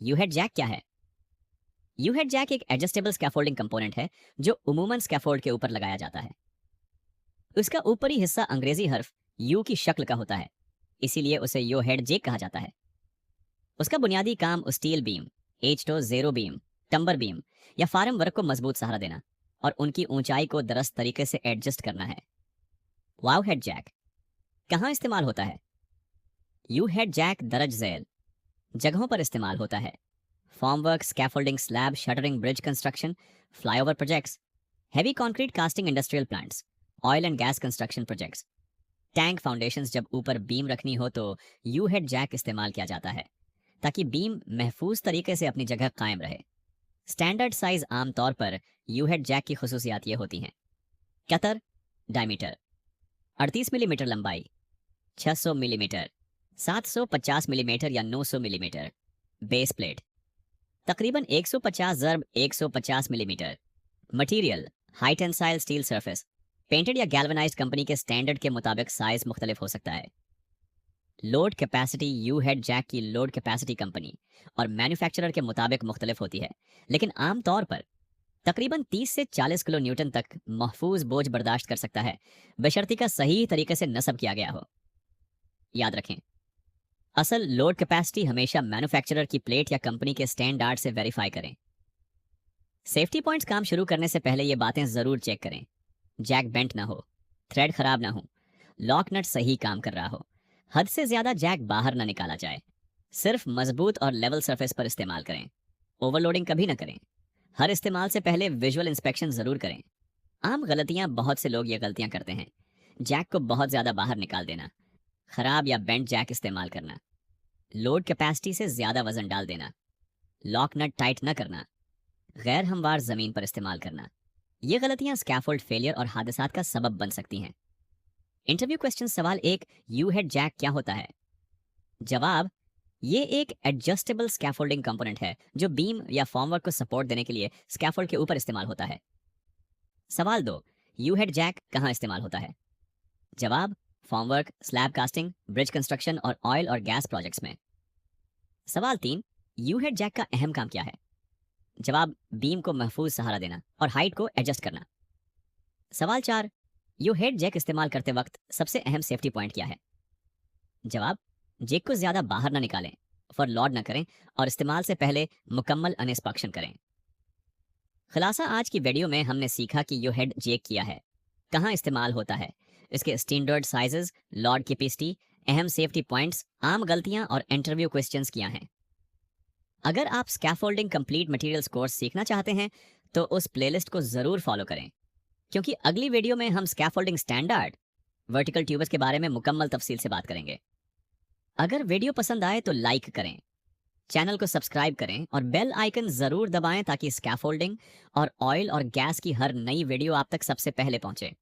You head Jack क्या है? You head Jack एक एडजस्टेबल स्कैफोल्डिंग कंपोनेंट है जो उमूमन स्कैफोल्ड के ऊपर लगाया जाता है। उसका ऊपरी हिस्सा अंग्रेजी हर्फ यू की शक्ल का होता है, इसीलिए उसे यू हेड जैक कहा जाता है। उसका बुनियादी काम steel beam, H two zero beam, timber beam या फार्म वर्क को मजबूत सहारा देना और उनकी ऊंचाई को दुरुस्त तरीके से एडजस्ट करना है। वाव हेड जैक कहाँ इस्तेमाल होता है? यू हेड जैक दरज झैल जगहों पर इस्तेमाल होता है। Formwork, scaffolding, slab, shuttering, bridge construction, flyover projects, heavy concrete casting industrial plants, oil and gas construction projects, tank foundations. जब ऊपर बीम रखनी हो तो यू हेड जैक इस्तेमाल किया जाता है ताकि बीम महफूज तरीके से अपनी जगह कायम रहे। स्टैंडर्ड साइज आमतौर पर यू हेड जैक की खुसूसियात ये होती हैं: कतर डायमीटर 38 मिलीमीटर, लंबाई 600 मिलीमीटर, 750 मिलीमीटर या 900 मिलीमीटर, बेस प्लेट तकरीबन 150 ज़र्ब 150 millimetre, material high tensile steel surface, painted या गैल्वनाइज्ड। कंपनी के स्टैंडर्ड के मुताबिक साइज मुख्तलिफ हो सकता है। Load capacity U head jack की लोड कैपेसिटी कंपनी और मैन्युफैक्चरर के मुताबिक मुख्तलिफ होती है, लेकिन आमतौर पर तकरीबन 30 से 40 किलो न्यूटन तक महफूज बोझ बर्दाश्त कर सकता है, बशर्ते का सही तरीके से नस्ब किया गया हो। याद रखें, असल लोड कैपेसिटी हमेशा मैन्युफैक्चरर की प्लेट या कंपनी के स्टैंडर्ड से वेरीफाई करें। सेफ्टी पॉइंट्स: काम शुरू करने से पहले ये बातें जरूर चेक करें: जैक बेंट ना हो, थ्रेड खराब ना हो, लॉक नट सही काम कर रहा हो, हद से ज्यादा जैक बाहर ना निकाला जाए। सिर्फ मजबूत और लेवल सरफेस पर इस्तेमाल करें। ओवरलोडिंग कभी ना करें। हर इस्तेमाल से पहले विजुअल इंस्पेक्शन जरूर करें। आम गलतियां, बहुत से लोग ये गलतियां करते हैं: जैक को बहुत ज्यादा बाहर निकाल देना, खराब या बेंट जैक इस्तेमाल करना, लोड कैपेसिटी से ज्यादा वजन डाल देना, लॉक नट टाइट न करना, गैर हमवार जमीन पर इस्तेमाल करना। ये गलतियां स्कैफोल्ड फेलियर और हादसात का सबब बन सकती हैं। इंटरव्यू क्वेश्चन सवाल 1: यू हेड जैक क्या होता है? जवाब: ये एक एडजस्टेबल स्कैफोल्डिंग कंपोनेंट है जो बीम या फॉर्मवर्क को सपोर्ट देने के लिए स्कैफोल्ड के ऊपर इस्तेमाल होता है। सवाल 2: यू हेड जैक कहाँ इस्तेमाल होता है? जवाब: formwork, slab casting, bridge construction और ऑयल और गैस प्रोजेक्ट्स में। सवाल 3: यू हेड जैक का अहम काम क्या है? जवाब: बीम को महफूज सहारा देना और हाइट को एडजस्ट करना। सवाल 4: यू हेड जैक इस्तेमाल करते वक्त सबसे अहम सेफ्टी पॉइंट क्या है? जवाब: जैक को ज्यादा बाहर ना निकालें, ओवरलोड ना करें और इस्तेमाल से पहले मुकम्मल अनइंस्पेक्शन करें। खुलासा: आज की वीडियो में हमने सीखा कि यू हेड जैक किया है, कहाँ इस्तेमाल होता है, इसके स्टैंडर्ड साइजेस, लोड कैपेसिटी, अहम सेफ्टी पॉइंट्स, आम गलतियां और इंटरव्यू क्वेश्चंस किया हैं। अगर आप स्कैफोल्डिंग कंप्लीट मटेरियल्स कोर्स सीखना चाहते हैं तो उस प्लेलिस्ट को जरूर फॉलो करें, क्योंकि अगली वीडियो में हम स्कैफोल्डिंग स्टैंडर्ड, वर्टिकल ट्यूब्स के बारे में मुकम्मल तफसील से बात करेंगे। अगर वीडियो पसंद आए तो लाइक करें, चैनल को सब्सक्राइब करें और बेल आइकन जरूर दबाएं ताकि स्कैफोल्डिंग और ऑयल और गैस की हर नई वीडियो आप तक सबसे पहले पहुंचे।